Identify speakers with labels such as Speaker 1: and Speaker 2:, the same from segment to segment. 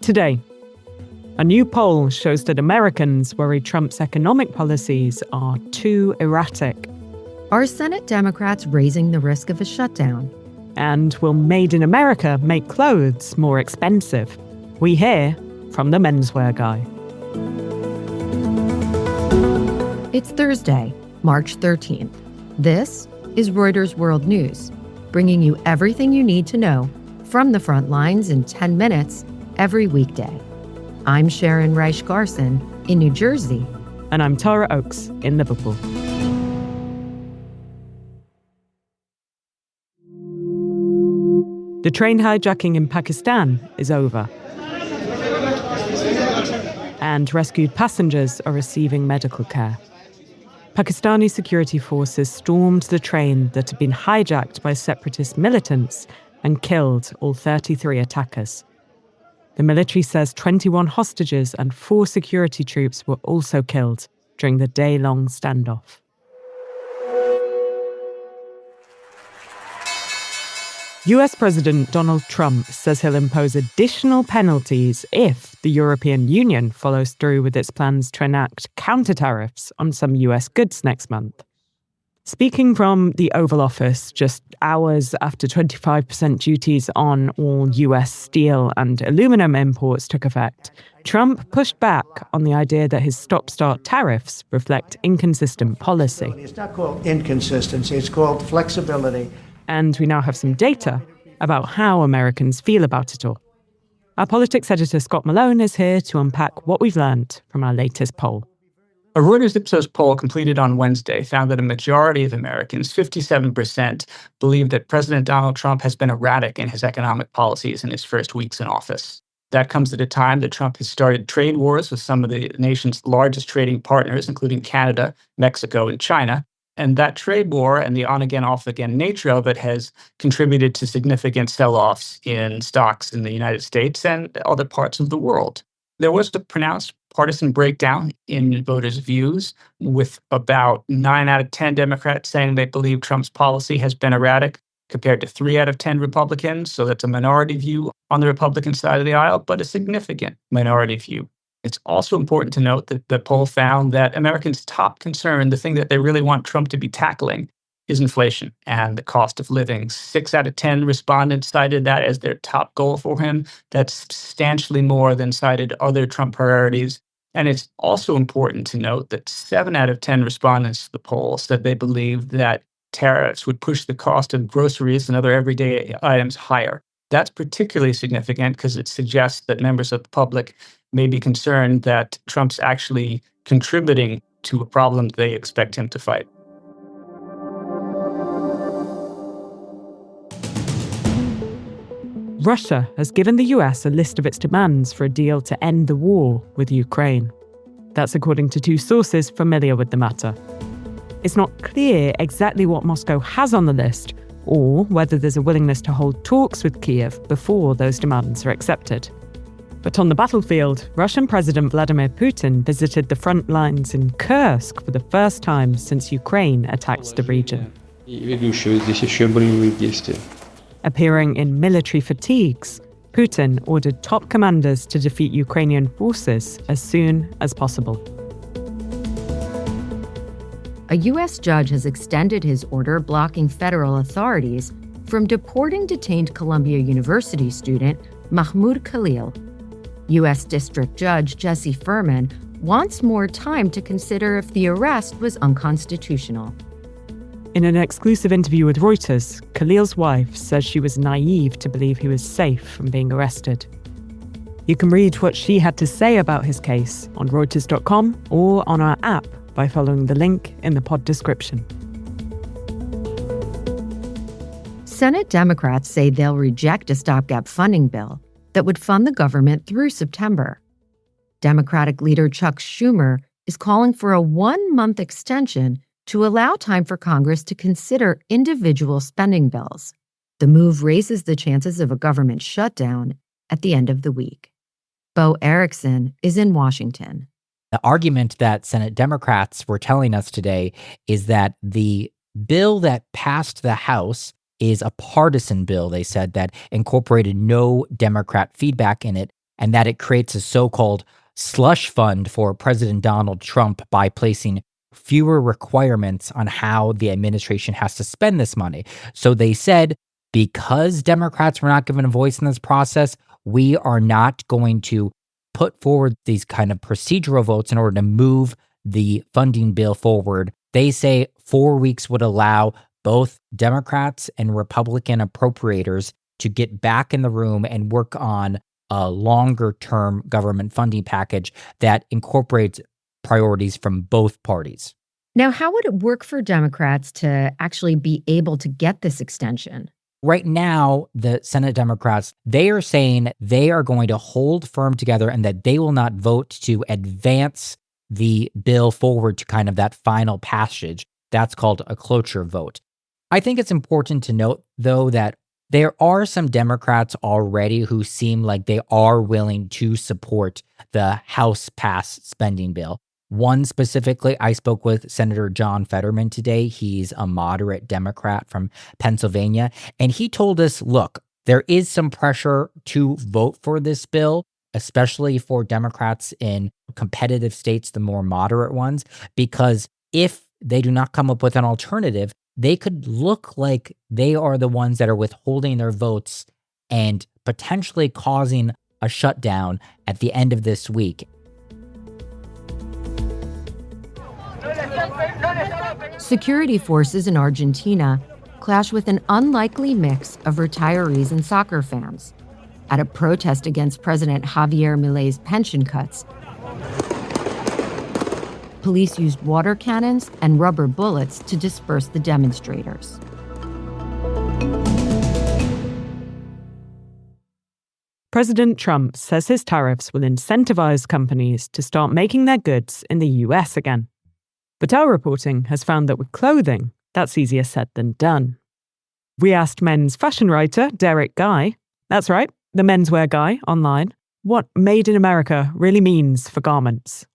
Speaker 1: Today, a new poll shows that Americans worry Trump's economic policies are too erratic.
Speaker 2: Are Senate Democrats raising the risk of a shutdown?
Speaker 1: And will Made in America make clothes more expensive? We hear from the menswear guy.
Speaker 2: It's Thursday, March 13th. This is Reuters World News, bringing you everything you need to know from the front lines in 10 minutes every weekday. I'm Sharon Reich-Garson in New Jersey.
Speaker 1: And I'm Tara Oakes in Liverpool. The train hijacking in Pakistan is over. And rescued passengers are receiving medical care. Pakistani security forces stormed the train that had been hijacked by separatist militants and killed all 33 attackers. The military says 21 hostages and 4 security troops were also killed during the day-long standoff. US President Donald Trump says he'll impose additional penalties if the European Union follows through with its plans to enact counter-tariffs on some US goods next month. Speaking from the Oval Office just hours after 25% duties on all US steel and aluminum imports took effect, Trump pushed back on the idea that his stop-start tariffs reflect inconsistent policy.
Speaker 3: It's not called inconsistency, it's called flexibility.
Speaker 1: And we now have some data about how Americans feel about it all. Our politics editor Scott Malone is here to unpack what we've learned from our latest poll.
Speaker 4: A Reuters Ipsos poll completed on Wednesday found that a majority of Americans, 57%, believe that President Donald Trump has been erratic in his economic policies in his first weeks in office. That comes at a time that Trump has started trade wars with some of the nation's largest trading partners, including Canada, Mexico, and China. And that trade war and the on-again, off-again nature of it has contributed to significant sell-offs in stocks in the United States and other parts of the world. There was a pronounced partisan breakdown in voters' views, with about 9 out of 10 Democrats saying they believe Trump's policy has been erratic, compared to 3 out of 10 Republicans. So that's a minority view on the Republican side of the aisle, but a significant minority view. It's also important to note that the poll found that Americans' top concern, the thing that they really want Trump to be tackling, is inflation and the cost of living. 6 out of 10 respondents cited that as their top goal for him. That's substantially more than cited other Trump priorities. And it's also important to note that 7 out of 10 respondents to the poll said they believe that tariffs would push the cost of groceries and other everyday items higher. That's particularly significant because it suggests that members of the public may be concerned that Trump's actually contributing to a problem they expect him to fight.
Speaker 1: Russia has given the US a list of its demands for a deal to end the war with Ukraine. That's according to 2 sources familiar with the matter. It's not clear exactly what Moscow has on the list or whether there's a willingness to hold talks with Kyiv before those demands are accepted. But on the battlefield, Russian President Vladimir Putin visited the front lines in Kursk for the first time since Ukraine attacked the region. Appearing in military fatigues, Putin ordered top commanders to defeat Ukrainian forces as soon as possible.
Speaker 2: A U.S. judge has extended his order blocking federal authorities from deporting detained Columbia University student Mahmoud Khalil. U.S. District Judge Jesse Furman wants more time to consider if the arrest was unconstitutional.
Speaker 1: In an exclusive interview with Reuters, Khalil's wife says she was naive to believe he was safe from being arrested. You can read what she had to say about his case on Reuters.com or on our app by following the link in the pod description.
Speaker 2: Senate Democrats say they'll reject a stopgap funding bill that would fund the government through September. Democratic leader Chuck Schumer is calling for a 1-month extension to allow time for Congress to consider individual spending bills. The move raises the chances of a government shutdown at the end of the week. Bo Erickson is in Washington.
Speaker 5: The argument that Senate Democrats were telling us today is that the bill that passed the House is a partisan bill, they said, that incorporated no Democrat feedback in it, and that it creates a so-called slush fund for President Donald Trump by placing fewer requirements on how the administration has to spend this money. So they said, because Democrats were not given a voice in this process, we are not going to put forward these kind of procedural votes in order to move the funding bill forward. They say 4 weeks would allow both Democrats and Republican appropriators to get back in the room and work on a longer-term government funding package that incorporates priorities from both parties.
Speaker 2: Now, how would it work for Democrats to actually be able to get this extension?
Speaker 5: Right now, the Senate Democrats, they are saying they are going to hold firm together and that they will not vote to advance the bill forward to kind of that final passage. That's called a cloture vote. I think it's important to note, though, that there are some Democrats already who seem like they are willing to support the House-passed spending bill. One specifically, I spoke with Senator John Fetterman today. He's a moderate Democrat from Pennsylvania. And he told us, look, there is some pressure to vote for this bill, especially for Democrats in competitive states, the more moderate ones, because if they do not come up with an alternative, they could look like they are the ones that are withholding their votes and potentially causing a shutdown at the end of this week.
Speaker 2: Security forces in Argentina clash with an unlikely mix of retirees and soccer fans at a protest against President Javier Milei's pension cuts. Police used water cannons and rubber bullets to disperse the demonstrators.
Speaker 1: President Trump says his tariffs will incentivize companies to start making their goods in the US again. But our reporting has found that with clothing, that's easier said than done. We asked men's fashion writer Derek Guy, that's right, the menswear guy online, what Made in America really means for garments.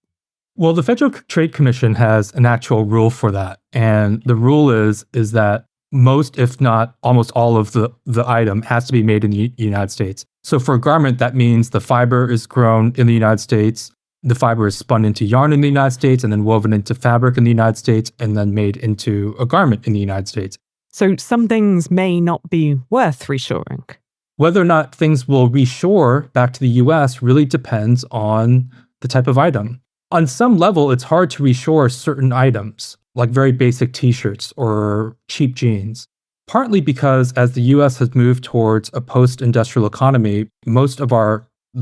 Speaker 6: Well, the Federal Trade Commission has an actual rule for that. And the rule is that most, if not almost all of the item has to be made in the United States. So for a garment, that means the fiber is grown in the United States, the fiber is spun into yarn in the United States and then woven into fabric in the United States and then made into a garment in the United States.
Speaker 1: So some things may not be worth reshoring.
Speaker 6: Whether or not things will reshore back to the US really depends on the type of item. On some level, it's hard to reshore certain items, like very basic t-shirts or cheap jeans. Partly because as the US has moved towards a post-industrial economy, the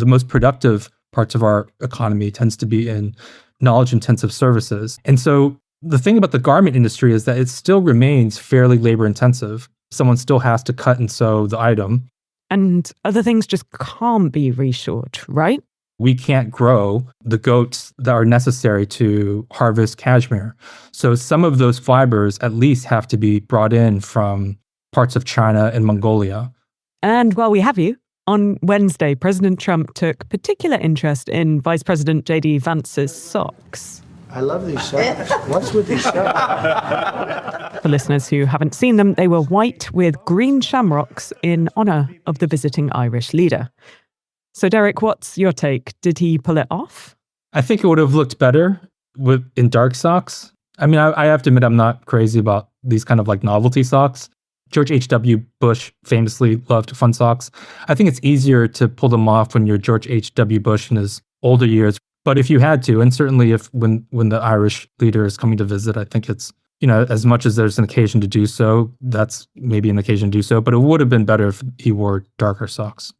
Speaker 6: most productive parts of our economy tends to be in knowledge-intensive services. And so the thing about the garment industry is that it still remains fairly labor-intensive. Someone still has to cut and sew the item.
Speaker 1: And other things just can't be reshored, right?
Speaker 6: We can't grow the goats that are necessary to harvest cashmere. So some of those fibers at least have to be brought in from parts of China and Mongolia.
Speaker 1: And while we have you, on Wednesday, President Trump took particular interest in Vice President J.D. Vance's socks.
Speaker 3: I love these socks. What's with these socks?
Speaker 1: For listeners who haven't seen them, they were white with green shamrocks in honor of the visiting Irish leader. So, Derek, what's your take? Did he pull it off?
Speaker 6: I think it would have looked better in dark socks. I mean, I have to admit I'm not crazy about these kind of like novelty socks. George H.W. Bush famously loved fun socks. I think it's easier to pull them off when you're George H.W. Bush in his older years. But if you had to, and certainly when the Irish leader is coming to visit, I think it's, as much as there's an occasion to do so, that's maybe an occasion to do so. But it would have been better if he wore darker socks.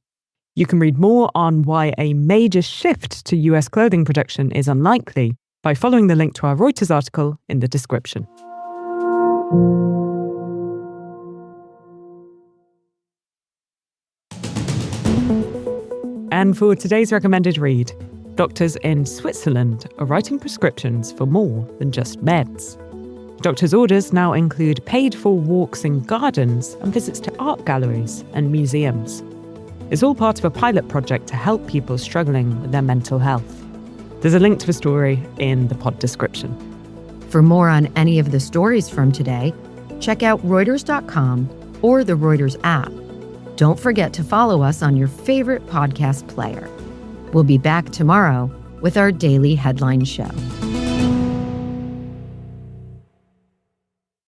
Speaker 1: You can read more on why a major shift to US clothing production is unlikely by following the link to our Reuters article in the description. And for today's recommended read, doctors in Switzerland are writing prescriptions for more than just meds. Doctors' orders now include paid-for walks in gardens and visits to art galleries and museums. It's all part of a pilot project to help people struggling with their mental health. There's a link to the story in the pod description.
Speaker 2: For more on any of the stories from today, check out Reuters.com or the Reuters app. Don't forget to follow us on your favorite podcast player. We'll be back tomorrow with our daily headline show.